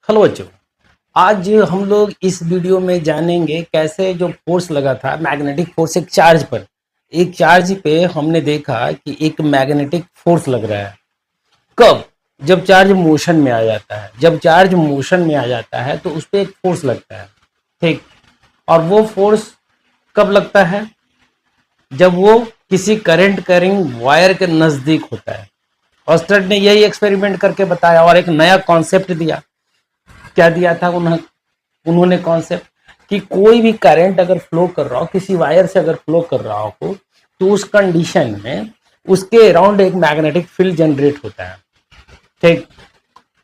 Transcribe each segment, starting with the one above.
Hello बच्चों। आज हम लोग इस वीडियो में जानेंगे कैसे जो फोर्स लगा था मैग्नेटिक फोर्स एक चार्ज पे हमने देखा कि एक मैग्नेटिक फोर्स लग रहा है। कब? जब चार्ज मोशन में आ जाता है। जब चार्ज मोशन में आ जाता है तो उस पर एक फोर्स लगता है। ठीक। और वो फोर्स कब लगता है? जब वो किसी करंट कैरिंग वायर के नजदीक होता है। ऑस्टर्ड ने यही एक्सपेरिमेंट करके बताया और एक नया कॉन्सेप्ट दिया। क्या दिया था उन्होंने कॉन्सेप्ट कि कोई भी करंट अगर फ्लो कर रहा हो, किसी वायर से अगर फ्लो कर रहा हो, तो उस कंडीशन में उसके अराउंड एक मैग्नेटिक फील्ड जनरेट होता है। ठीक।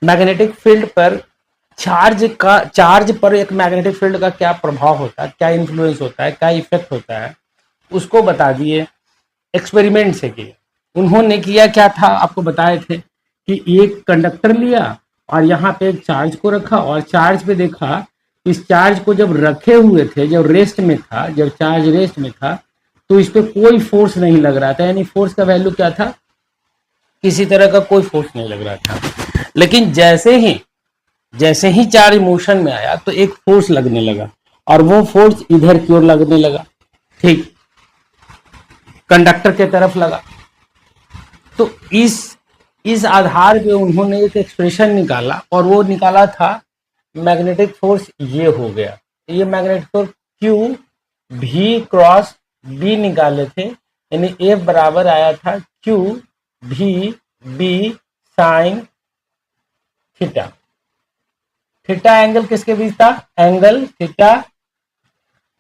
मैग्नेटिक फील्ड पर चार्ज पर एक मैग्नेटिक फील्ड का क्या प्रभाव होता है, क्या इन्फ्लुएंस होता है, क्या इफेक्ट होता है, उसको बता दिए। एक्सपेरिमेंट से किए। उन्होंने किया क्या था, आपको बताए थे कि एक कंडक्टर लिया और यहाँ पे एक चार्ज को रखा और चार्ज पे देखा। इस चार्ज को जब रखे हुए थे, जब रेस्ट में था, जब चार्ज रेस्ट में था, तो इस पे कोई फोर्स नहीं लग रहा था। यानी फोर्स का वैल्यू क्या था? किसी तरह का कोई फोर्स नहीं लग रहा था। लेकिन जैसे ही चार्ज मोशन में आया तो एक फोर्स लगने लगा और वो फोर्स इधर की ओर लगने लगा। ठीक। कंडक्टर के तरफ लगा। तो इस आधार पे उन्होंने एक एक्सप्रेशन निकाला और वो निकाला था मैग्नेटिक फोर्स। ये हो गया, ये magnetic force q v cross B निकाले थे। यानी एफ बराबर आया था q v B sine theta. Theta angle किसके बीच था? Angle theta,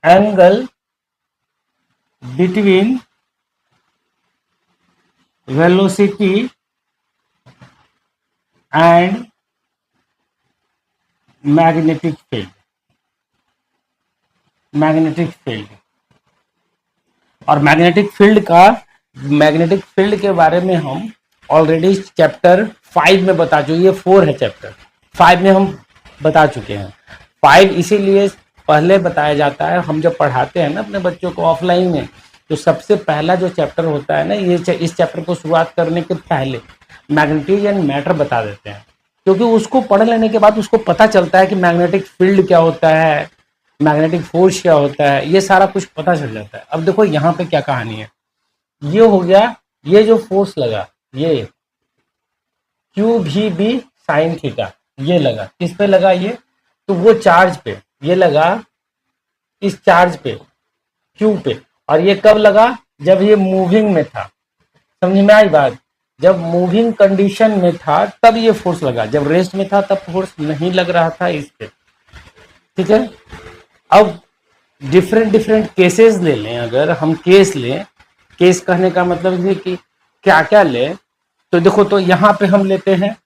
angle between velocity and magnetic field. Magnetic field और मैग्नेटिक फील्ड के बारे में हम ऑलरेडी चैप्टर 5 में बता चुके। ये 4 है, चैप्टर 5 में हम बता चुके हैं। 5 इसीलिए पहले बताया जाता है। हम जब पढ़ाते हैं ना अपने बच्चों को ऑफलाइन में, तो सबसे पहला जो चैप्टर होता है ना, इस चैप्टर को शुरुआत करने के पहले मैग्नेटिक एंड मैटर बता देते हैं। क्योंकि उसको पढ़ लेने के बाद उसको पता चलता है कि मैग्नेटिक फील्ड क्या होता है, मैग्नेटिक फोर्स क्या होता है, ये सारा कुछ पता चल जाता है। अब देखो यहाँ पे क्या कहानी है। ये हो गया, ये जो फोर्स लगा, ये Q v B sine theta, ये लगा। किस पे लगा? ये तो वो चार्ज पे ये लगा, इस चार्ज पे क्यू पे। और ये कब लगा? जब ये मूविंग में था। समझ में आई बात? जब मूविंग कंडीशन में था तब ये फोर्स लगा। जब रेस्ट में था तब फोर्स नहीं लग रहा था इस पे। ठीक है। अब डिफरेंट डिफरेंट केसेस ले लें। अगर हम केस लें, केस कहने का मतलब ये कि क्या क्या लें, तो देखो, तो यहां पे हम लेते हैं,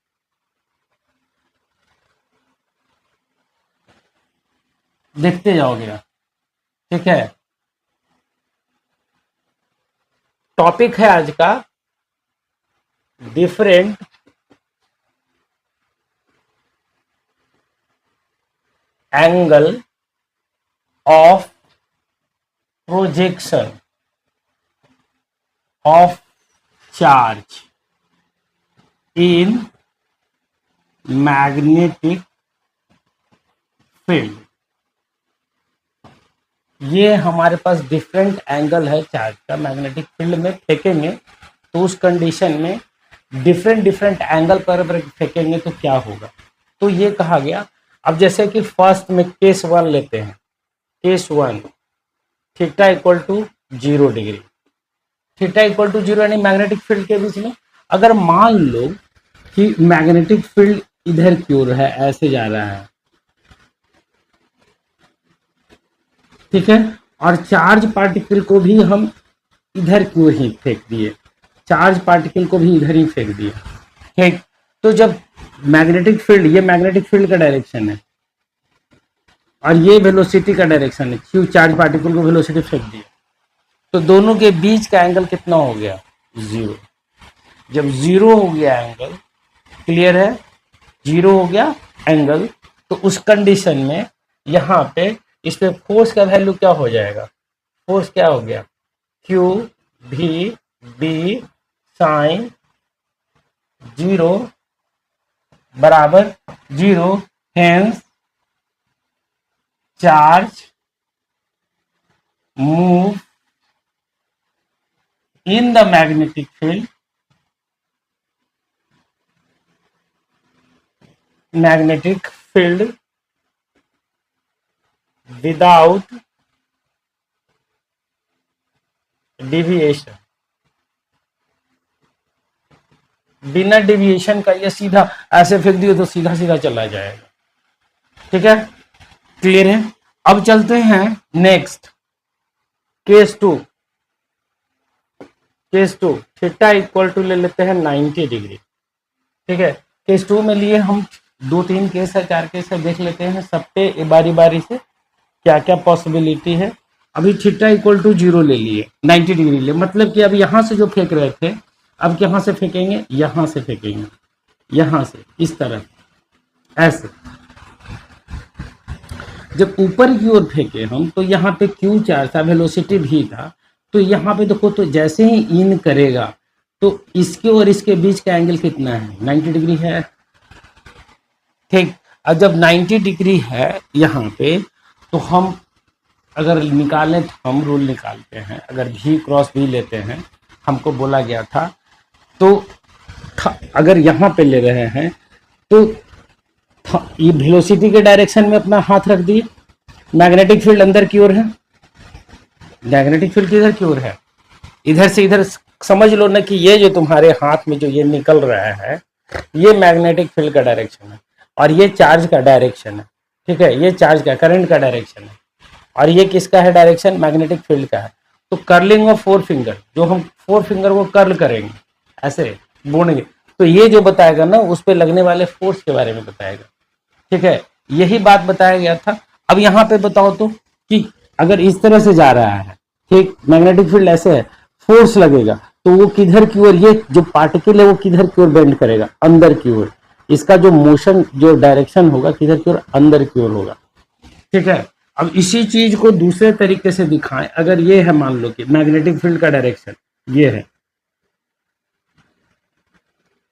देखते जाओगे आप। ठीक है। टॉपिक है आज का different angle of projection of charge in magnetic field. ये हमारे पास डिफरेंट एंगल है चार्ज का। मैग्नेटिक फील्ड में फेंकेंगे तो उस कंडीशन में डिफरेंट डिफरेंट एंगल पर फेंकेंगे तो क्या होगा, तो ये कहा गया। अब जैसे कि फर्स्ट में केस 1 लेते हैं। केस 1, थीटा इक्वल टू 0 डिग्री। थीटा इक्वल टू 0 यानी मैग्नेटिक फील्ड के बीच में अगर मान लो कि मैग्नेटिक फील्ड इधर की ओर है, ऐसे जा रहा है। ठीक है। और चार्ज पार्टिकल को भी हम इधर की ओर ही फेंक दिए। चार्ज पार्टिकल को भी इधर ही फेंक दिए। ठीक। तो जब मैग्नेटिक फील्ड, ये मैग्नेटिक फील्ड का डायरेक्शन है और ये वेलोसिटी का डायरेक्शन है, क्यों चार्ज पार्टिकल को वेलोसिटी फेंक दिया, तो दोनों के बीच का एंगल कितना हो गया? 0। जब 0 हो गया एंगल, क्लियर है, 0 हो गया एंगल, तो उस कंडीशन में यहाँ पे इस पे फोर्स का वैल्यू क्या हो जाएगा? फोर्स क्या हो गया? क्यू भी बी साइन 0 बराबर 0 hence charge move in the magnetic field without deviation। बिना डिविएशन का ये सीधा ऐसे फेंक दियो तो सीधा सीधा चला जाएगा। ठीक है, क्लियर है। अब चलते हैं next case two. Theta equal to ले लेते हैं 90 डिग्री। ठीक है, केस टू में लिए हम 2-3 केस है, 4 केस है, देख लेते हैं सब पे बारी बारी से क्या क्या पॉसिबिलिटी है। अभी थीटा इक्वल टू 0 ले लिए, 90 डिग्री ले, मतलब कि अब यहां से जो फेंक रहे थे अब यहां से फेंकेंगे, यहां से फेंकेंगे, यहां से इस तरह ऐसे। जब ऊपर की ओर फेंके हम तो यहाँ पे क्यू चार्ज था, वेलोसिटी भी था, तो यहाँ पे देखो तो जैसे ही इन करेगा तो इसके और इसके बीच का एंगल कितना है, 90 डिग्री है। ठीक, अब जब 90 डिग्री है यहाँ पे तो हम अगर निकालें तो हम रूल निकालते हैं, अगर भी क्रॉस भी लेते हैं, हमको बोला गया था तो अगर यहाँ पे ले रहे हैं तो ये वेलोसिटी के डायरेक्शन में अपना हाथ रख दिए, मैग्नेटिक फील्ड अंदर की ओर है, मैग्नेटिक फील्ड किधर की ओर है, इधर से इधर। समझ लो ना कि ये जो तुम्हारे हाथ में जो ये निकल रहा है ये मैग्नेटिक फील्ड का डायरेक्शन है और ये चार्ज का डायरेक्शन है। ठीक है, ये चार्ज का करंट का डायरेक्शन है और ये किसका है डायरेक्शन, मैग्नेटिक फील्ड का है। तो कर्लिंग ऑफ 4 फिंगर, जो हम 4 फिंगर को कर्ल करेंगे ऐसे बोनेंगे तो ये जो बताएगा ना उस पर लगने वाले फोर्स के बारे में बताएगा। ठीक है, यही बात बताया गया था। अब यहाँ पे बताओ तो कि अगर इस तरह से जा रहा है, ठीक, मैग्नेटिक फील्ड ऐसे है, फोर्स लगेगा तो वो किधर की ओर, ये जो पार्टिकल है वो किधर की ओर बेंड करेगा, अंदर की ओर। इसका जो मोशन जो डायरेक्शन होगा किधर की ओर, अंदर की ओर होगा। ठीक है, अब इसी चीज को दूसरे तरीके से दिखाएं। अगर ये है, मान लो कि मैग्नेटिक फील्ड का डायरेक्शन ये है,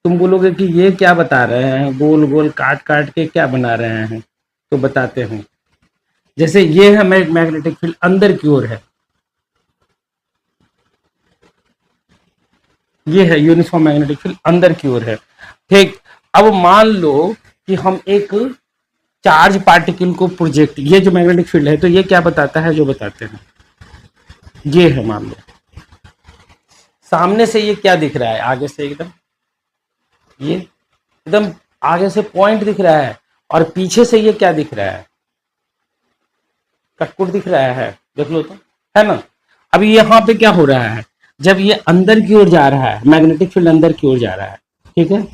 तुम बोलोगे कि ये क्या बता रहे हैं, गोल गोल काट काट के क्या बना रहे हैं, तो बताते हैं। जैसे ये है मैग्नेटिक फील्ड अंदर की ओर है, ये है यूनिफॉर्म मैग्नेटिक फील्ड अंदर की ओर है। ठीक, अब मान लो कि हम एक चार्ज पार्टिकल को प्रोजेक्ट, ये जो मैग्नेटिक फील्ड है तो ये क्या बताता है, जो बताते हैं ये है। मान लो सामने से ये क्या दिख रहा है, आगे से एकदम ये एकदम आगे से पॉइंट दिख रहा है और पीछे से ये क्या दिख रहा है, कटकुट दिख रहा है, देख लो तो, है ना। अब यहाँ पे क्या हो रहा है, जब ये अंदर की ओर जा रहा है, मैग्नेटिक फील्ड अंदर की ओर जा रहा है, ठीक है।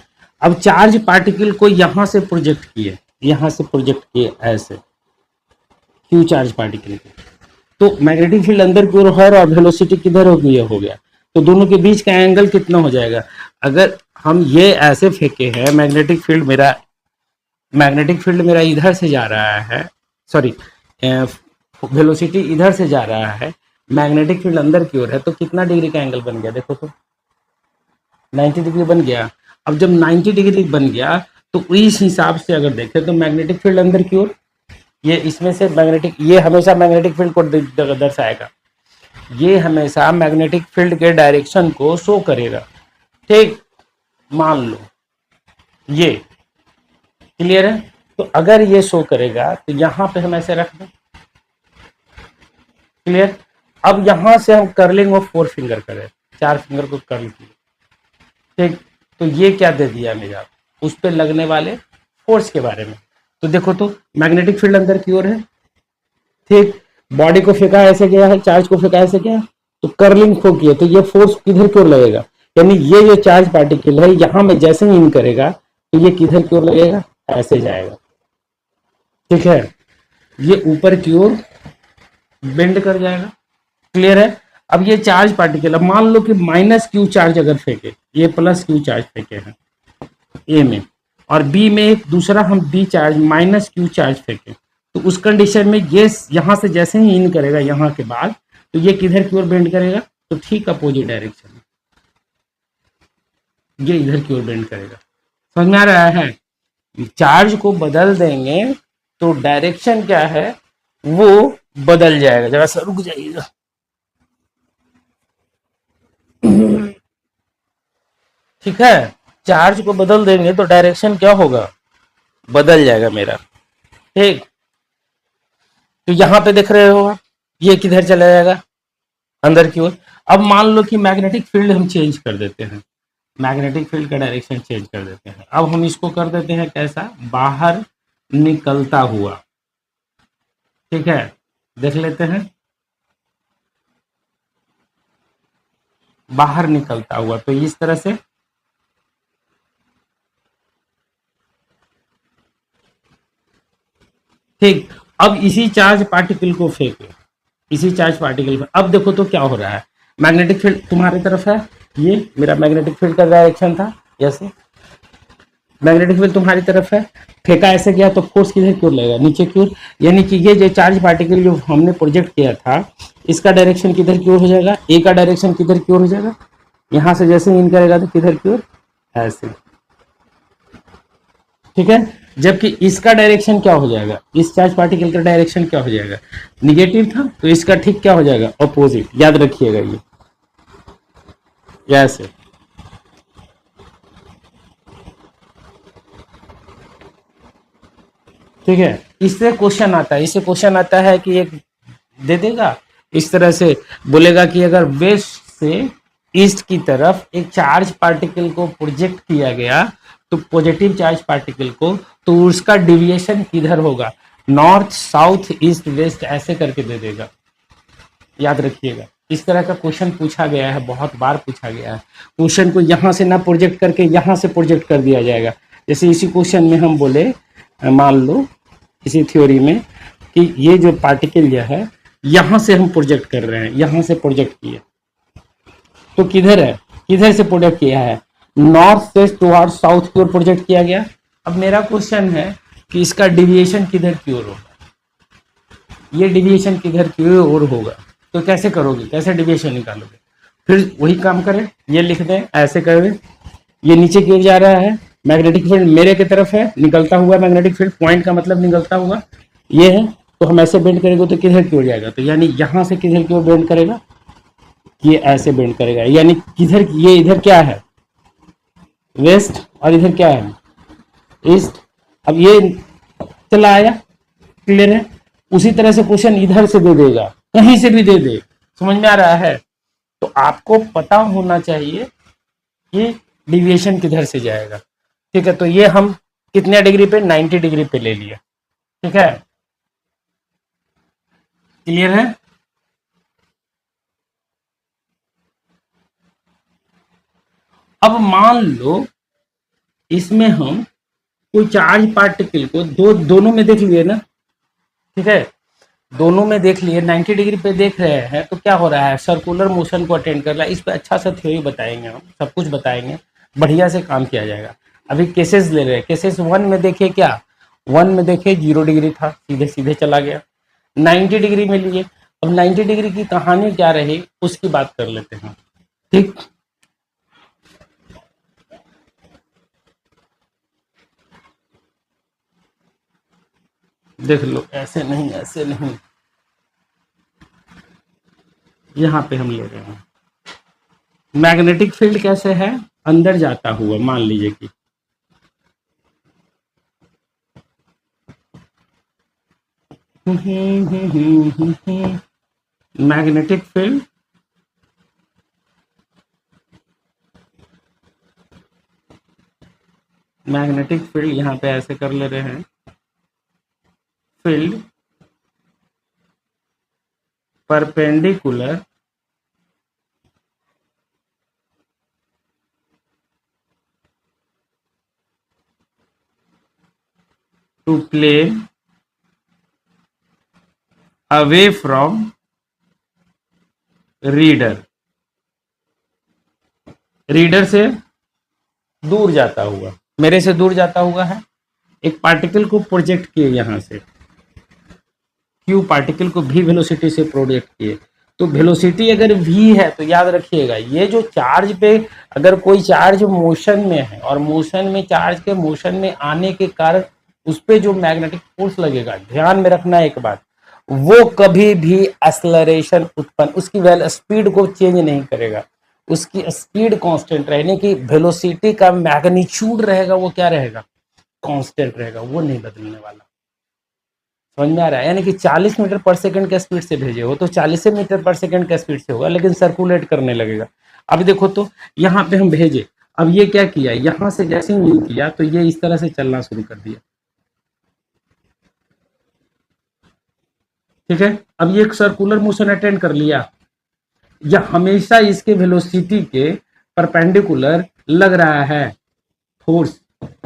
अब चार्ज पार्टिकल को यहां से प्रोजेक्ट किए, यहां से प्रोजेक्ट किए ऐसे, क्यू चार्ज पार्टिकल को, तो मैग्नेटिक फील्ड अंदर की ओर है और वेलोसिटी किधर हो गया, तो दोनों के बीच का एंगल कितना हो जाएगा। अगर हम ये ऐसे फेंके हैं, मैग्नेटिक फील्ड मेरा इधर से जा रहा है, सॉरी वेलोसिटी इधर से जा रहा है, मैग्नेटिक फील्ड अंदर की ओर है, तो कितना डिग्री का एंगल बन गया, देखो तो 90 डिग्री बन गया। अब जब 90 डिग्री बन गया तो इस हिसाब से अगर देखें तो मैग्नेटिक फील्ड अंदर की ओर, ये इसमें से मैग्नेटिक, ये हमेशा मैग्नेटिक फील्ड को दर्शाएगा, ये हमेशा मैग्नेटिक फील्ड के डायरेक्शन को शो करेगा। ठीक, मान लो ये क्लियर है, तो अगर ये शो करेगा तो यहां पे हम ऐसे रख दें, क्लियर। अब यहां से हम कर्लिंग ऑफ 4 फिंगर करें, 4 फिंगर को कर्ल किए, ठीक, तो ये क्या दे दिया मेरा, उस पर लगने वाले फोर्स के बारे में। तो देखो तो मैग्नेटिक फील्ड अंदर की ओर है, ठीक, बॉडी को फेंका ऐसे गया है, चार्ज को फेंका ऐसे गया, तो कर्लिंग को किया तो ये फोर्स किधर की ओर लगेगा, यानी ये जो चार्ज पार्टिकल है यहां में जैसे ही इन करेगा तो ये किधर की ओर लगेगा, ऐसे जाएगा, ठीक है, ये ऊपर की ओर बेंड कर जाएगा, क्लियर है। अब ये चार्ज पार्टिकल, अब मान लो कि माइनस क्यू चार्ज अगर फेंके, ये प्लस क्यू चार्ज फेंके हैं ए में, और बी में एक दूसरा हम B charge minus Q charge फेंके, तो उस कंडीशन में ये यहां से जैसे ही इन करेगा यहाँ के बाद, तो ये किधर की ओर बेंड करेगा, तो ठीक अपोजिट डायरेक्शन में, ये इधर की ओर बेंड करेगा। समझ में आ रहा है, चार्ज को बदल देंगे तो डायरेक्शन क्या है वो बदल जाएगा। जरा सा रुक जाइएगा। ठीक है, चार्ज को बदल देंगे तो डायरेक्शन क्या होगा, बदल जाएगा मेरा। ठीक, तो यहां पे देख रहे हो आप, ये किधर चला जाएगा, अंदर की ओर। अब मान लो कि मैग्नेटिक फील्ड हम चेंज कर देते हैं, मैग्नेटिक फील्ड का डायरेक्शन चेंज कर देते हैं। अब हम इसको कर देते हैं कैसा, बाहर निकलता हुआ। ठीक है, देख लेते हैं, बाहर निकलता हुआ, तो इस तरह से। ठीक, अब इसी चार्ज पार्टिकल को फेंके, इसी चार्ज पार्टिकल पर। अब देखो तो क्या हो रहा है, मैग्नेटिक फील्ड तुम्हारी तरफ है, ये मेरा मैग्नेटिक फील्ड का डायरेक्शन था, जैसे मैग्नेटिक फील्ड तुम्हारी तरफ है, फेंका ऐसे गया तो फोर्स किधर की ओर लगेगा, नीचे की ओर। यानी कि ये जो चार्ज पार्टिकल जो हमने प्रोजेक्ट किया था, इसका डायरेक्शन किधर की ओर हो जाएगा, ए का डायरेक्शन किधर की ओर हो जाएगा, यहां से जैसे इन करेगा तो किधर की ओर, ऐसे। ठीक है, जबकि इसका डायरेक्शन क्या हो जाएगा, इस चार्ज पार्टिकल का डायरेक्शन क्या हो जाएगा, निगेटिव था, तो इसका ठीक क्या हो जाएगा, अपोजिट। याद रखिएगा ये ऐसे। ठीक है, इससे क्वेश्चन आता है, इससे क्वेश्चन आता है कि एक दे देगा इस तरह से, बोलेगा कि अगर वेस्ट से ईस्ट की तरफ एक चार्ज पार्टिकल को प्रोजेक्ट किया गया, तो पॉजिटिव चार्ज पार्टिकल को, तो उसका डिविएशन किधर होगा, नॉर्थ साउथ ईस्ट वेस्ट ऐसे करके दे देगा। याद रखिएगा, इस तरह का क्वेश्चन पूछा गया है, बहुत बार पूछा गया है। क्वेश्चन को यहाँ से ना प्रोजेक्ट करके यहाँ से प्रोजेक्ट कर दिया जाएगा। जैसे इसी क्वेश्चन में हम बोले, मान लो इसी थ्योरी में कि ये जो पार्टिकल यह है, यहाँ से हम प्रोजेक्ट कर रहे हैं, यहाँ से प्रोजेक्ट किए, तो किधर है, किधर से प्रोजेक्ट किया है, नॉर्थ से टुवर्ड साउथ की ओर प्रोजेक्ट किया गया। अब मेरा क्वेश्चन है कि इसका डिविएशन किधर की ओर होगा, ये डिविएशन किधर की ओर होगा, तो कैसे करोगे, कैसे डिविएशन निकालोगे, फिर वही काम करें, ये लिख दें, ऐसे करें, ये नीचे की ओर जा रहा है, मैग्नेटिक फील्ड मेरे की तरफ है, निकलता हुआ मैग्नेटिक फील्ड, पॉइंट का मतलब निकलता हुआ ये है, तो हम ऐसे बेंड करेंगे तो किधर की ओर जाएगा, तो यानी यहां से किधर की ओर बेंड करेगा, ये ऐसे बेंड करेगा, यानी किधर, ये इधर क्या है, वेस्ट, और इधर क्या है, ईस्ट। अब ये चला आया, क्लियर है। उसी तरह से क्वेश्चन इधर से दे देगा, कहीं से भी दे दे, समझ में आ रहा है। तो आपको पता होना चाहिए कि डिविएशन किधर से जाएगा। ठीक है, तो ये हम कितने डिग्री पे, 90 डिग्री पे ले लिया। ठीक है, क्लियर है। अब मान लो इसमें हम कोई चार्ज पार्टिकल को दोनों में देख लिए ना, ठीक है, दोनों में देख लिए, 90 डिग्री पे देख रहे हैं, तो क्या हो रहा है, सर्कुलर मोशन को अटेंड कर रहा है। इस पे अच्छा सा थ्योरी बताएंगे हम, सब कुछ बताएंगे, बढ़िया से काम किया जाएगा। अभी केसेस ले रहे हैं, केसेस 1 में देखिए, क्या 1 में देखिए 0 डिग्री था, सीधे सीधे चला गया, 90 डिग्री में लिए। अब 90 डिग्री की कहानी क्या रही उसकी बात कर लेते हैं। ठीक, देख लो, ऐसे नहीं, ऐसे नहीं, यहां पे हम ले रहे हैं। मैग्नेटिक फील्ड कैसे है, अंदर जाता हुआ, मान लीजिए कि मैग्नेटिक फील्ड मैग्नेटिक फील्ड यहां पे ऐसे कर ले रहे हैं, field perpendicular to plane away from reader, reader से दूर जाता हुआ, मेरे से दूर जाता हुआ है। एक पार्टिकल को प्रोजेक्ट किए यहां से, क्यू पार्टिकल को भी वेलोसिटी से प्रोजेक्ट किए, तो वेलोसिटी अगर v है तो याद रखिएगा ये जो चार्ज पे, अगर कोई चार्ज मोशन में है और मोशन में चार्ज के मोशन में आने के कारण उस पे जो मैग्नेटिक फोर्स लगेगा, ध्यान में रखना एक बात, वो कभी भी एक्सलरेशन उत्पन्न, उसकी स्पीड को चेंज नहीं करेगा, उसकी स्पीड कांस्टेंट रहने की, वेलोसिटी का मैग्नीट्यूड रहेगा वो क्या रहेगा, कांस्टेंट रहेगा, वो नहीं बदलने वाला। समझ में आ रहा है? यानी कि 40 मीटर पर सेकंड के स्पीड से भेजे हो तो 40 मीटर पर सेकंड के स्पीड से होगा, लेकिन सर्कुलेट करने लगेगा। अब देखो तो यहाँ पे हम भेजे, अब ये क्या किया, यहाँ से जैसे ही मूव किया तो ये इस तरह से चलना शुरू कर दिया। ठीक है, अब ये एक सर्कुलर मोशन अटेंड कर लिया, या हमेशा इसके वेलोसिटी के परपेंडिकुलर लग रहा है फोर्स,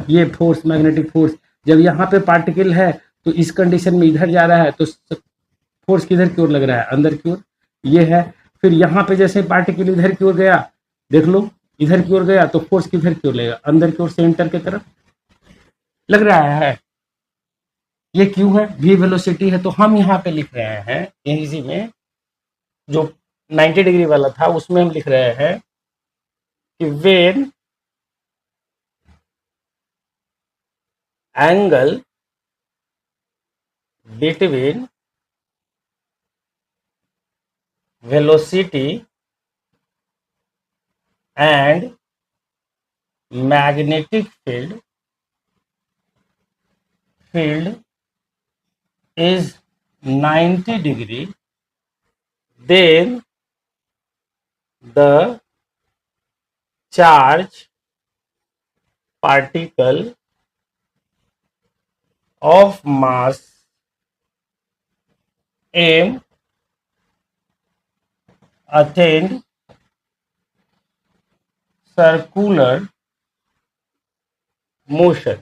ये फोर्स मैग्नेटिक फोर्स। जब यहाँ पे पार्टिकल है तो इस कंडीशन में इधर जा रहा है तो फोर्स किधर की ओर लग रहा है, अंदर की ओर, ये है। फिर यहाँ पे जैसे पार्टिकल इधर की ओर गया, देख लो इधर की ओर गया तो फोर्स किधर की ओर लगेगा, अंदर की ओर, सेंटर की तरफ लग रहा है। ये क्यू है, v वेलोसिटी है, तो हम यहाँ पे लिख रहे हैं इसी में जो 90 डिग्री वाला था उसमें हम लिख रहे हैं कि when angle between velocity and magnetic field is 90 degree, then the charge particle of mass m attend circular motion,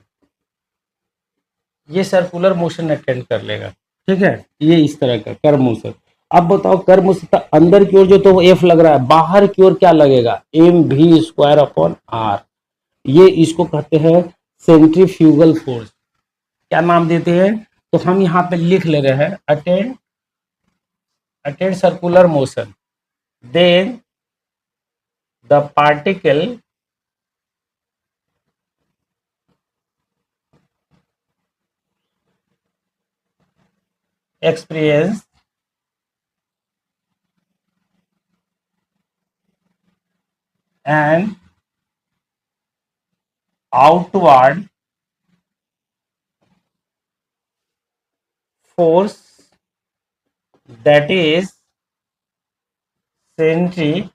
ये सर्कुलर मोशन अटेंड कर लेगा। ठीक है, ये इस तरह का कर्व मोशन। अब बताओ कर्व मोशन अंदर की ओर जो तो एफ लग रहा है, बाहर की ओर क्या लगेगा, M v square upon are. ये इसको कहते हैं सेंट्रीफ्यूगल फोर्स। क्या नाम देते हैं, तो हम यहाँ पे लिख ले रहे हैं attend circular motion, then the particle experience an outward force that is centrifugal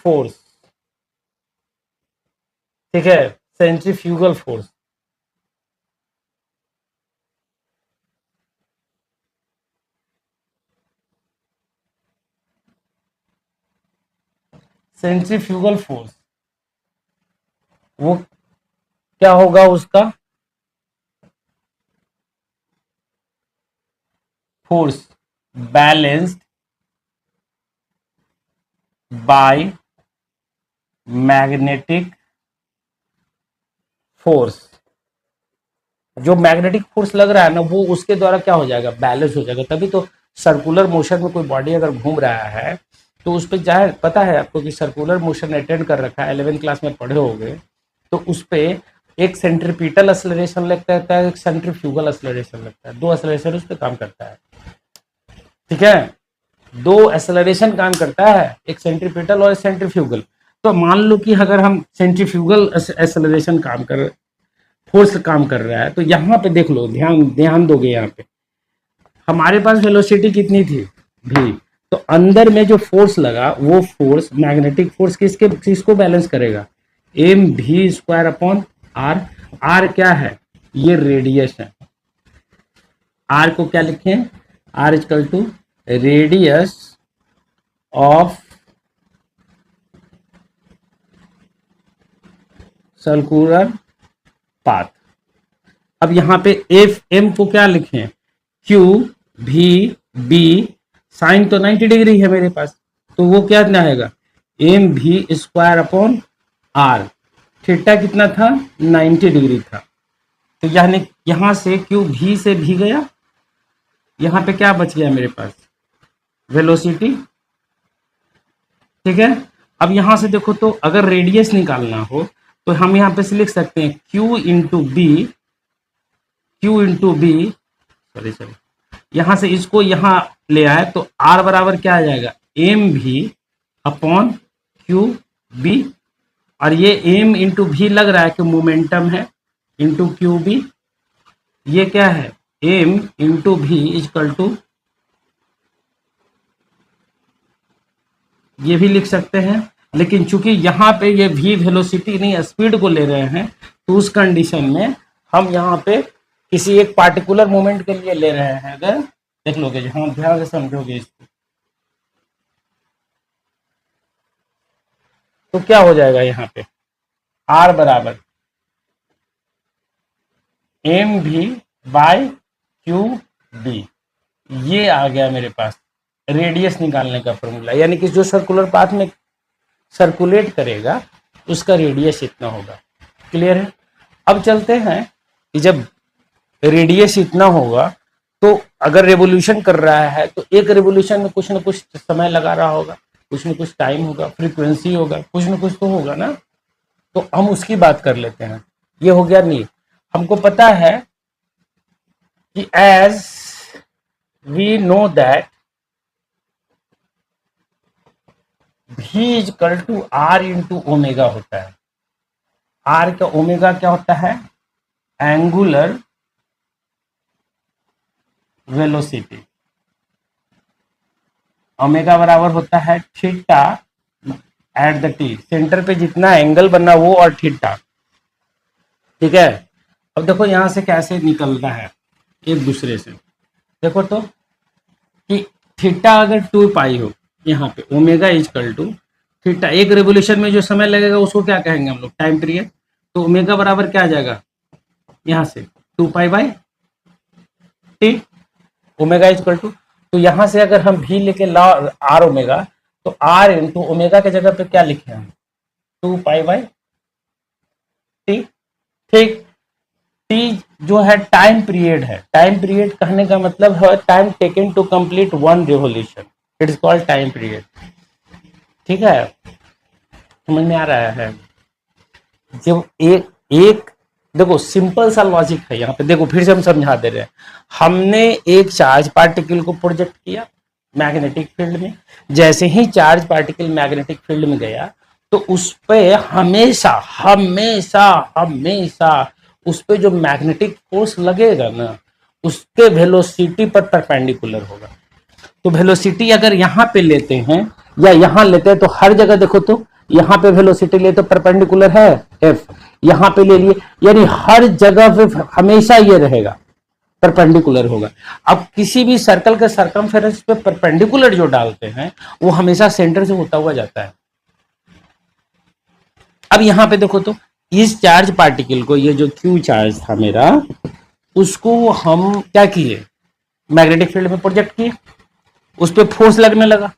force. ठीक है, सेंट्रीफ्यूगल फोर्स। सेंट्रीफ्यूगल फोर्स वो क्या होगा, उसका force balanced by magnetic force. जो मैग्नेटिक फोर्स लग रहा है ना वो उसके द्वारा क्या हो जाएगा, बैलेंस हो जाएगा। तभी तो सर्कुलर मोशन में कोई बॉडी अगर घूम रहा है तो उस पर चाहे पता है आपको कि सर्कुलर मोशन अटेंड कर रखा है, 11th क्लास में पढ़े होंगे, तो उस पर एक सेंट्रीपिटल एक्सेलरेशन लगता है, एक सेंट्रीफ्यूगल एक्सेलरेशन लगता है, दो एक्सेलरेशन उस पर काम करता है। ठीक है, दो एक्सेलरेशन काम करता है, एक सेंट्रीपिटल और सेंट्रीफ्यूगल। तो मान लो कि अगर हम सेंट्रीफ्यूगल एक्सेलरेशन काम कर, फोर्स काम कर रहा है, तो यहाँ पे देख लो, ध्यान दोगे, यहाँ पे हमारे पास वेलोसिटी कितनी थी, v। तो अंदर में जो फोर्स लगा वो फोर्स मैग्नेटिक फोर्स किसको बैलेंस करेगा, m v square upon r. R क्या है, ये रेडियस है। आर को क्या लिखें, r equal to radius of circular path. अब यहाँ पे एफ एम को क्या लिखें, क्यू भी बी, साइन तो 90 डिग्री है मेरे पास, तो वो क्या आएगा, M v square upon are. Theta कितना था, 90 डिग्री था। तो यानी यहां से क्यू भी से भी गया यहाँ पे क्या बच गया मेरे पास, वेलोसिटी। ठीक है, अब यहाँ से देखो तो अगर रेडियस निकालना हो तो हम यहाँ पे से लिख सकते हैं Q into B, Q into B, sorry यहाँ से इसको यहाँ ले आए तो R बराबर क्या आ जाएगा, एम भी अपॉन क्यू बी। और ये एम इंटू भी लग रहा है कि मोमेंटम है, इंटू क्यू बी। ये क्या है, एम इंटू भी इजकल टू, ये भी लिख सकते हैं, लेकिन चूंकि यहाँ पे ये भी वेलोसिटी नहीं स्पीड को ले रहे हैं तो उस कंडीशन में हम यहाँ पे किसी एक पार्टिकुलर मोमेंट के लिए ले रहे हैं। अगर देख लोगे, हाँ ध्यान से समझोगे इसको, तो क्या हो जाएगा यहाँ पे, आर बराबर एम भी बाय क्यू बी। ये आ गया मेरे पास रेडियस निकालने का फॉर्मूला, यानी कि जो सर्कुलर पाथ में सर्कुलेट करेगा उसका रेडियस इतना होगा। क्लियर है। अब चलते हैं कि जब रेडियस इतना होगा तो अगर रेवोल्यूशन कर रहा है तो एक रेवोल्यूशन में कुछ ना कुछ समय लगा रहा होगा, कुछ ना कुछ टाइम होगा, फ्रीक्वेंसी होगा, कुछ ना कुछ तो होगा ना। तो हम उसकी बात कर लेते हैं। ये हो गया नीड। हमको पता है कि as we know that V is equal to r into omega होता है। आर का ओमेगा क्या होता है, एंगुलर वेलोसिटी। ओमेगा बराबर होता है theta at the T, centre पे जितना एंगल बनना वो और थीटा। ठीक है। अब देखो यहां से कैसे निकलता है एक दूसरे से, देखो तो कि थीटा अगर 2 पाई हो, यहाँ पे omega is equal to theta, एक रेवोल्यूशन में जो समय लगेगा उसको क्या कहेंगे हम लोग, टाइम पीरियड। तो ओमेगा बराबर क्या आ जाएगा, यहाँ से 2 pi by t, omega is equal to. तो यहाँ से अगर हम भी लेके ला आर ओमेगा, तो आर इंटू ओमेगा के जगह पे क्या लिखे हम, 2 पाई बाई टी। ठीक। टी जो है टाइम पीरियड है, टाइम पीरियड कहने का मतलब है time taken to complete one revolution, it is called time period. ठीक है, समझ में आ रहा है। जब एक एक देखो सिंपल सा लॉजिक है यहाँ पे, देखो फिर से हम समझा दे रहे हैं। हमने एक चार्ज पार्टिकल को प्रोजेक्ट किया मैग्नेटिक फील्ड में, जैसे ही चार्ज पार्टिकल मैग्नेटिक फील्ड में गया तो उस पे हमेशा हमेशा हमेशा उस पे जो मैग्नेटिक फोर्स लगेगा ना, उसके वेलोसिटी पर परपेंडिकुलर होगा। तो वेलोसिटी अगर यहाँ पे लेते हैं या यहाँ लेते हैं तो हर जगह देखो तो यहाँ पे वेलोसिटी ले तो परपेंडिकुलर है एफ, यहाँ पे ले लिए, यानी हर जगह पे हमेशा ये रहेगा, परपेंडिकुलर होगा। अब किसी भी सर्कल के सर्कमफेरेंस पे परपेंडिकुलर जो डालते हैं वो हमेशा सेंटर से होता हुआ जाता है। अब यहाँ पे देखो तो इस चार्ज पार्टिकल को, ये जो क्यू चार्ज था मेरा, उसको हम क्या किए, मैग्नेटिक फील्ड में प्रोजेक्ट किए, उस पर फोर्स लगने लगा।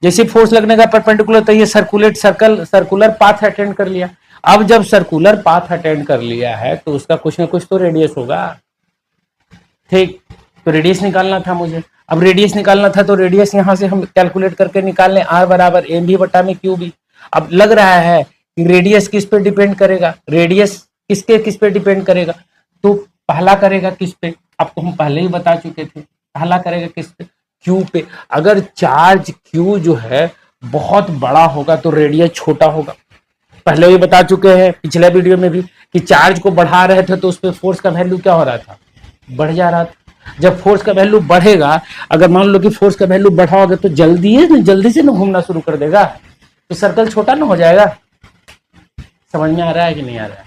जैसे फोर्स लगने का परपेंडिकुलर, तो ये सर्कुलर पाथ अटेंड कर लिया। अब जब सर्कुलर पाथ अटेंड कर लिया है तो उसका कुछ ना कुछ तो रेडियस होगा। ठीक, तो रेडियस निकालना था मुझे। अब रेडियस निकालना था तो रेडियस यहां से हम कैलकुलेट करके निकाल लें, आर बराबर एम भी बटा में क्यू भी। अब लग रहा है कि रेडियस किस पे डिपेंड करेगा, रेडियस किस पे डिपेंड करेगा, तो पहला करेगा किस पे, आपको हम पहले ही बता चुके थे, पहला करेगा किस पे, क्यू पे। अगर चार्ज क्यू जो है बहुत बड़ा होगा तो रेडियस छोटा होगा। पहले भी बता चुके हैं पिछले वीडियो में भी कि चार्ज को बढ़ा रहे थे तो उस पर फोर्स का वैल्यू क्या हो रहा था, बढ़ जा रहा था। जब फोर्स का वैल्यू बढ़ेगा, अगर मान लो कि फोर्स का वैल्यू बढ़ाओगे तो जल्दी से ना घूमना शुरू कर देगा, तो सर्कल छोटा ना हो जाएगा। समझ में आ रहा है कि नहीं आ रहा है।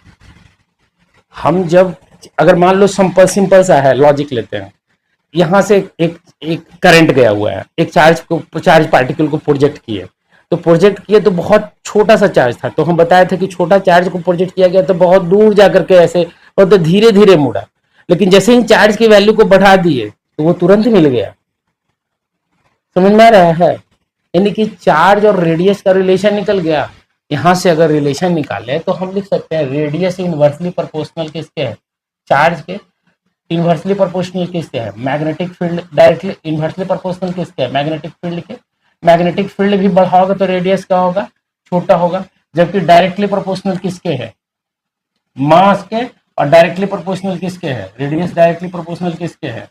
हम जब अगर मान लो सिंपल सा है लॉजिक लेते हैं, यहां से एक करंट गया हुआ है, एक चार्ज पार्टिकल को प्रोजेक्ट किए, तो बहुत छोटा सा चार्ज था, तो हम बताए थे कि छोटा चार्ज को प्रोजेक्ट किया गया तो बहुत दूर जाकर के ऐसे और तो धीरे धीरे मुड़ा, लेकिन जैसे ही चार्ज की वैल्यू को बढ़ा दिए तो वो तुरंत मिल गया। समझ में आ रहा है, यानी कि चार्ज और रेडियस का रिलेशन निकल गया। यहां से अगर रिलेशन निकाले तो हम लिख सकते हैं रेडियस इनवर्सली प्रोपोर्शनल किसके है, चार्ज के, इन्वर्सली प्रोपोर्शनल किसके है? Magnetic field directly inversely proportional किसके है? मैग्नेटिक फील्ड के। मैग्नेटिक फील्ड भी बढ़ाओगे तो रेडियस क्या होगा? छोटा होगा। जबकि डायरेक्टली प्रोपोर्शनल किसके है? मास के। और डायरेक्टली प्रोपोर्शनल किसके है? रेडियस डायरेक्टली प्रोपोर्शनल किसके है?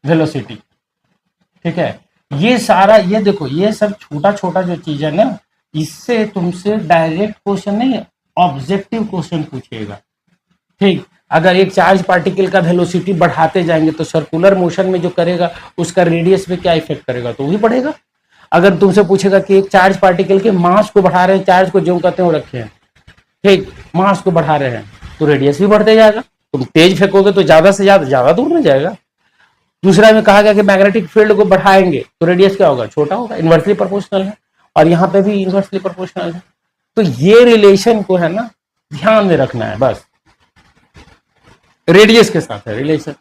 वेलोसिटी। ठीक है, ये सारा ये देखो, ये सब छोटा छोटा जो चीज है ना, इससे तुमसे डायरेक्ट क्वेश्चन नहीं, ऑब्जेक्टिव क्वेश्चन पूछेगा। ठीक, अगर एक चार्ज पार्टिकल का वेलोसिटी बढ़ाते जाएंगे तो सर्कुलर मोशन में जो करेगा उसका रेडियस पे क्या इफेक्ट करेगा? तो वही बढ़ेगा। अगर तुमसे पूछेगा कि एक चार्ज पार्टिकल के मास को बढ़ा रहे हैं, चार्ज को जो कहते हैं वो रखे हैं, ठीक, मास को बढ़ा रहे हैं, तो रेडियस भी बढ़ते जाएगा। तुम तेज फेंकोगे तो ज्यादा से ज्यादा दूर में जाएगा। दूसरा में कहा गया कि मैग्नेटिक फील्ड को बढ़ाएंगे तो रेडियस क्या होगा? छोटा होगा। इन्वर्सली प्रोपोर्शनल है, और यहाँ पे भी इन्वर्सली प्रोपोर्शनल है। तो ये रिलेशन को है ना ध्यान में रखना है बस, रेडियस के साथ है रिलेशन।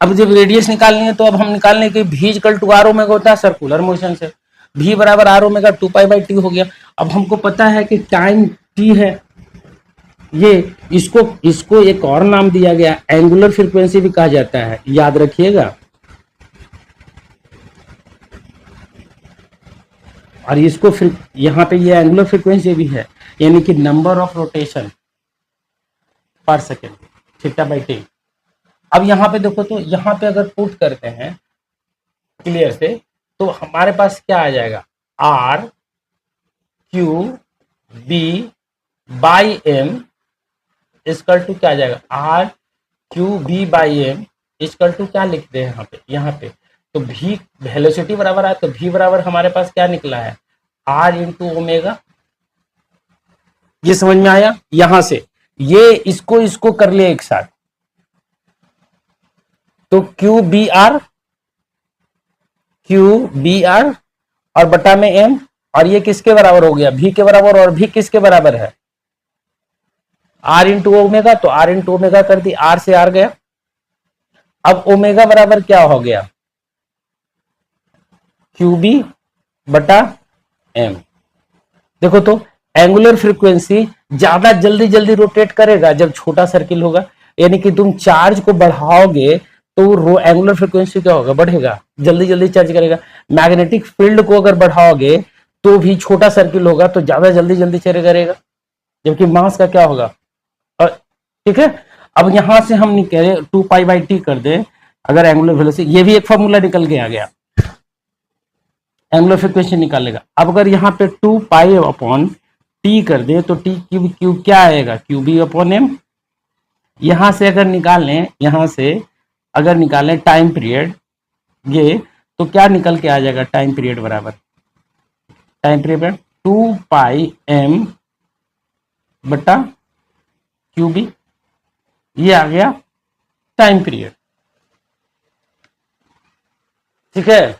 अब जब रेडियस निकालनी है तो अब हम निकालने की भी इक्वल टू आर ओमेगा होता है सर्कुलर मोशन से, भी बराबर आर ओमेगा 2 पाई/टी हो गया। अब हमको पता है कि टाइम टी है, ये इसको इसको एक और नाम दिया गया, एंगुलर फ्रीक्वेंसी भी कहा जाता है, याद रखिएगा। और इसको फिर यहाँ पे ये एंगुलर फ्रीक्वेंसी भी है, यानी कि नंबर ऑफ रोटेशन पर सेकेंड, थीटा/टी। अब यहाँ पे देखो, तो यहाँ पे अगर पुट करते हैं क्लियर से तो हमारे पास क्या आ जाएगा? R q B by m is equal to क्या आ जाएगा? R q B by m is equal to क्या लिखते हैं यहाँ पे तो भी वेलोसिटी बराबर है, तो भी बराबर हमारे पास क्या निकला है? R into omega. ये समझ में आया? यहां से ये इसको कर लिया एक साथ, तो क्यू बी आर और बटा में एम, और ये किसके बराबर हो गया? भी के बराबर, और भी किसके बराबर है? R into omega. तो आर इंटू ओमेगा कर दी, आर से आर गया। अब ओमेगा बराबर क्या हो गया? क्यू बी बटा एम। देखो तो एंगुलर फ्रीक्वेंसी ज्यादा जल्दी जल्दी रोटेट करेगा जब छोटा सर्किल होगा, यानी कि तुम चार्ज को बढ़ाओगे तो एंगुलर फ्रीक्वेंसी क्या होगा? बढ़ेगा, जल्दी जल्दी चार्ज करेगा। मैग्नेटिक फील्ड को अगर बढ़ाओगे तो भी छोटा सर्किल होगा तो ज्यादा जल्दी जल्दी चार्ज करेगा, जबकि मास का क्या होगा? और ठीक है, अब यहां से हम निकले 2 पाई/टी कर दे, अगर एंगुलर वेलोसिटी, ये भी एक फॉर्मूला निकल के आ गया, एंगुलर फ्रीक्वेंसी निकालेगा। अब अगर यहाँ पे 2 पाई/टी कर दे तो टी क्यू क्यू क्या आएगा? Q B upon m. यहां से अगर निकालें, यहां से अगर निकालें टाइम पीरियड ये, तो क्या निकल के आ जाएगा? टाइम पीरियड बराबर टाइम पीरियड 2 पाई/एम बटा क्यू बी, ये आ गया टाइम पीरियड। ठीक है,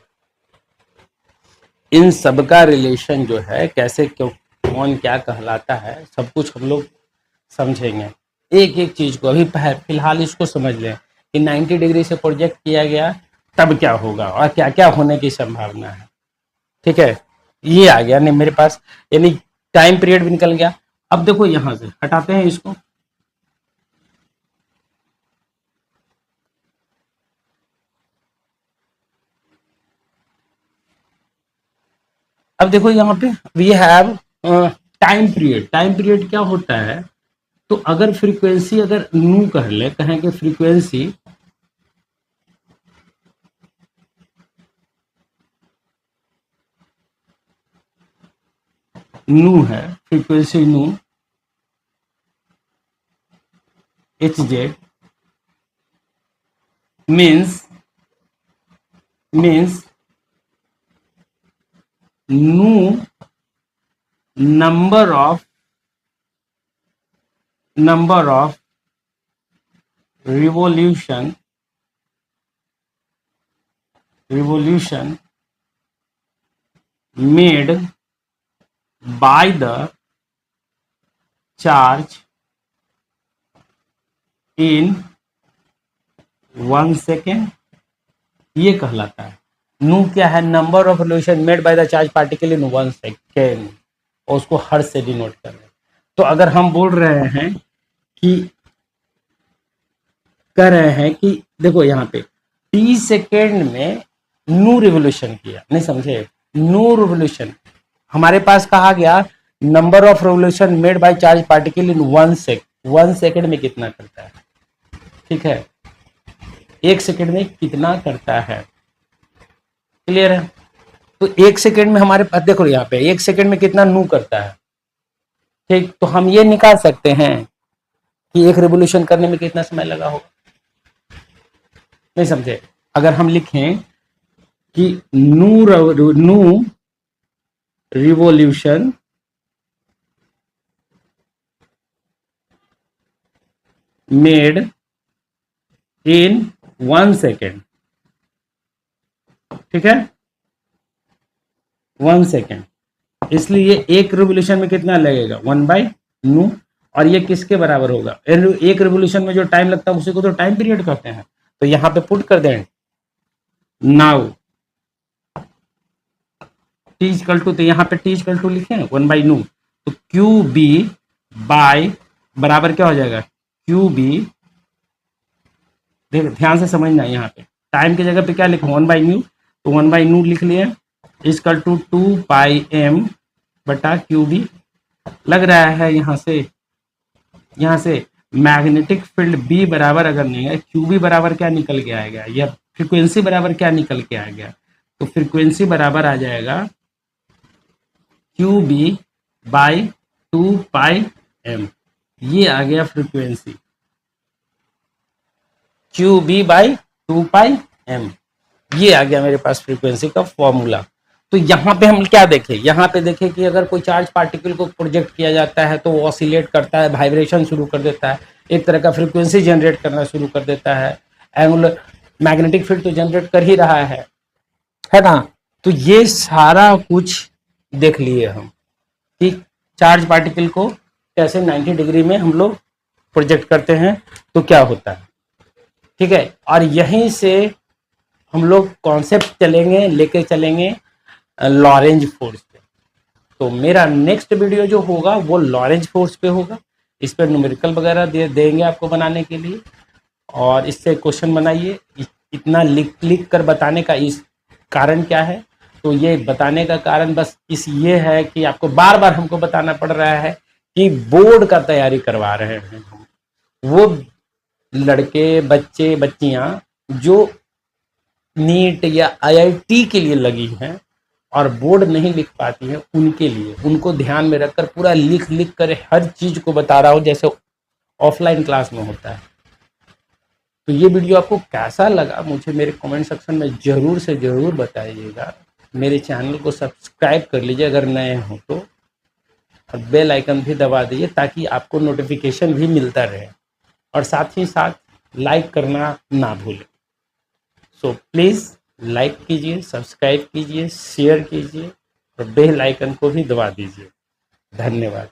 इन सब का रिलेशन जो है, कैसे क्यों कौन क्या कहलाता है, सब कुछ हम लोग समझेंगे। एक एक चीज को अभी फिलहाल इसको समझ लें कि 90 डिग्री से प्रोजेक्ट किया गया तब क्या होगा और क्या क्या होने की संभावना है। ठीक है, ये आ गया नहीं मेरे पास, यानी टाइम पीरियड भी निकल गया। अब देखो यहां से हटाते हैं इसको, अब देखो यहाँ पे we have time period. Time period क्या होता है? तो अगर फ्रीक्वेंसी अगर नू कह ले, कहें कि फ्रीक्वेंसी नू है, फ्रीक्वेंसी नू hz मीन्स नू number of revolution made by the charge in 1 second, ये कहलाता है। नू क्या है? Number of revolution made by the charge particle in 1 second, और उसको हर्ट्ज से डिनोट कर रहे हैं। तो अगर हम बोल रहे हैं कि कह रहे हैं कि देखो यहाँ पे टी सेकेंड में न्यू रिवोल्यूशन किया, नहीं समझे, न्यू रिवोल्यूशन। हमारे पास कहा गया number of revolution made by charge particle in 1 second में कितना करता है, ठीक है, 1 सेकेंड में कितना करता है, क्लियर है। तो 1 सेकेंड में हमारे पास देखो यहाँ पे 1 सेकेंड में कितना नू करता है, ठीक। तो हम ये निकाल सकते हैं कि एक रिवोल्यूशन करने में कितना समय लगा होगा, नहीं समझे। अगर हम लिखें कि new revolution made in 1 second, ठीक है, 1 सेकेंड, इसलिए एक रिवोल्यूशन में कितना लगेगा 1/नू, और ये किसके बराबर होगा, एक रिवोल्यूशन में जो टाइम लगता है उसी को तो टाइम पीरियड कहते हैं। तो यहां पे पुट कर दें नाउ टी इक्वल टू, तो यहाँ पे टी इक्वल टू लिखे 1/नू, तो क्यू बी बाय बराबर क्या हो जाएगा क्यू बी, देख ध्यान से समझना, यहाँ पे टाइम की जगह पे क्या लिखो 1/नू, तो 1/नू लिख लिए इक्वल टू 2πm बटा क्यू बी। लग रहा है यहाँ से मैग्नेटिक फील्ड बी बराबर अगर नहीं है, क्यू बी बराबर क्या निकल के आएगा, या फ्रीक्वेंसी बराबर क्या निकल के आ गया, तो फ्रीक्वेंसी बराबर आ जाएगा क्यू बी बाई 2πm, ये आ गया frequency, Q B by 2πm, ये आ गया मेरे पास फ्रीक्वेंसी का फॉर्मूला। तो यहाँ पे हम क्या देखें, यहाँ पे देखें कि अगर कोई चार्ज पार्टिकल को प्रोजेक्ट किया जाता है तो वो ऑसिलेट करता है, वाइब्रेशन शुरू कर देता है, एक तरह का फ्रीक्वेंसी जनरेट करना शुरू कर देता है, एंगुलर मैग्नेटिक फील्ड तो जनरेट कर ही रहा है ना। तो ये सारा कुछ देख लिए हम कि चार्ज पार्टिकल को कैसे 90 डिग्री में हम लोग प्रोजेक्ट करते हैं तो क्या होता है, ठीक है। और यहीं से हम लोग कॉन्सेप्ट लेके चलेंगे लॉरेंज फोर्स पे। तो मेरा नेक्स्ट वीडियो जो होगा वो लॉरेंज फोर्स पे होगा, इस पर न्यूमेरिकल वगैरह देंगे आपको बनाने के लिए, और इससे क्वेश्चन बनाइए। इतना लिख कर बताने का इस कारण क्या है, तो ये बताने का कारण बस ये है कि आपको बार बार हमको बताना पड़ रहा है कि बोर्ड का तैयारी करवा रहे हैं हम, वो लड़के बच्चे बच्चियां जो नीट या आईआईटी के लिए लगी हैं और बोर्ड नहीं लिख पाती है, उनके लिए, उनको ध्यान में रखकर पूरा लिख कर हर चीज को बता रहा हूँ जैसे ऑफलाइन क्लास में होता है। तो ये वीडियो आपको कैसा लगा मुझे मेरे कमेंट सेक्शन में जरूर से जरूर बताइएगा। मेरे चैनल को सब्सक्राइब कर लीजिए अगर नए हो तो, और बेल आइकन भी दबा दीजिए ताकि आपको नोटिफिकेशन भी मिलता रहे, और साथ ही साथ लाइक करना ना भूलें। सो प्लीज़ लाइक कीजिए, सब्सक्राइब कीजिए, शेयर कीजिए और बेल आइकन को भी दबा दीजिए। धन्यवाद।